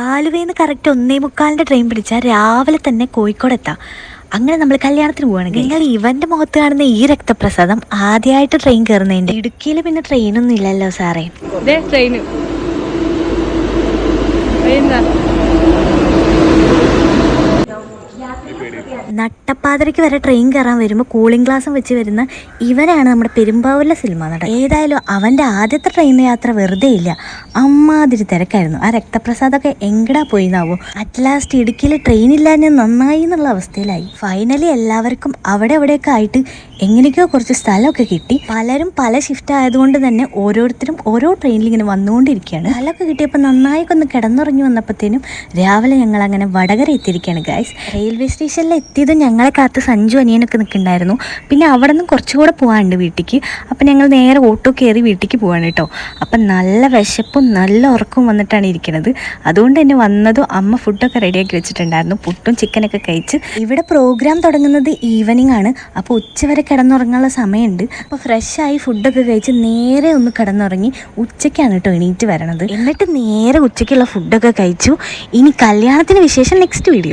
ആലുവയിൽ നിന്ന് correct 1:45 train പിടിച്ചാൽ രാവിലെ തന്നെ കോഴിക്കോട് എത്താം. അങ്ങനെ നമ്മൾ കല്യാണത്തിന് പോവുകയാണെങ്കിൽ നിങ്ങൾ ഇവന്റെ മുഖത്ത് കാണുന്ന ഈ രക്തപ്രസാദം ആദ്യമായിട്ട് ട്രെയിൻ കയറുന്നതിൻ്റെ. ഇടുക്കിയിൽ പിന്നെ ട്രെയിനൊന്നും ഇല്ലല്ലോ സാറേ. ട്രെയിൻ നട്ടപ്പാതിരയ്ക്ക് വരെ ട്രെയിൻ കയറാൻ വരുമ്പോൾ കൂളിംഗ് ഗ്ലാസും വെച്ച് വരുന്ന ഇവനാണ് നമ്മുടെ പെരുമ്പാവൂരിലെ സിനിമ നടൻ. ഏതായാലും അവൻ്റെ ആദ്യത്തെ ട്രെയിൻ യാത്ര വെറുതെ ഇല്ല, അമ്മാതിരി തിരക്കായിരുന്നു. ആ രക്തപ്രസാദൊക്കെ എങ്ങടാ പോയിന്നാവോ. അറ്റ് ലാസ്റ്റ് ഇടുക്കിയിൽ ട്രെയിൻ ഇല്ലാഞ്ഞ് നന്നായി എന്നുള്ള അവസ്ഥയിലായി. ഫൈനലി എല്ലാവർക്കും അവിടെ എവിടെയൊക്കെ ആയിട്ട് എങ്ങനെയൊക്കെയോ കുറച്ച് സ്ഥലമൊക്കെ കിട്ടി. പലരും പല ഷിഫ്റ്റ് ആയതുകൊണ്ട് തന്നെ ഓരോരുത്തരും ഓരോ ട്രെയിനിൽ ഇങ്ങനെ വന്നുകൊണ്ടിരിക്കുകയാണ്. സ്ഥലമൊക്കെ കിട്ടിയപ്പോൾ നന്നായിക്കൊന്ന് കിടന്നുറങ്ങി വന്നപ്പോഴത്തേനും രാവിലെ ഞങ്ങൾ അങ്ങനെ വടകര എത്തിയിരിക്കുകയാണ് ഗൈസ്. റെയിൽവേ സ്റ്റേഷനിൽ എത്തിയത് ഞങ്ങളെ കാത്ത് സഞ്ജു അനിയനൊക്കെ നിൽക്കുന്നുണ്ടായിരുന്നു. പിന്നെ അവിടെ നിന്ന് കുറച്ചുകൂടെ പോകാനുണ്ട് വീട്ടിലേക്ക്. അപ്പം ഞങ്ങൾ നേരെ ഓട്ടോ കയറി വീട്ടിലേക്ക് പോവാണ് കേട്ടോ. അപ്പം നല്ല വിശപ്പും നല്ല ഉറക്കവും വന്നിട്ടാണ് ഇരിക്കുന്നത്. അതുകൊണ്ട് തന്നെ വന്നതും അമ്മ ഫുഡൊക്കെ റെഡിയാക്കി വെച്ചിട്ടുണ്ടായിരുന്നു. പുട്ടും ചിക്കനൊക്കെ കഴിച്ച്. ഇവിടെ പ്രോഗ്രാം തുടങ്ങുന്നത് ഈവനിങ് ആണ്. അപ്പോൾ ഉച്ചവരെ കിടന്നുറങ്ങാനുള്ള സമയമുണ്ട്. അപ്പോൾ ഫ്രഷായി ഫുഡൊക്കെ കഴിച്ച് നേരെ ഒന്ന് കിടന്നുറങ്ങി. ഉച്ചയ്ക്കാണ് കേട്ടോ എണീറ്റ് വരണത്. എന്നിട്ട് നേരെ ഉച്ചയ്ക്കുള്ള ഫുഡൊക്കെ കഴിച്ചു. ഇനി കല്യാണത്തിന് വിശേഷം നെക്സ്റ്റ് വീഡിയോ.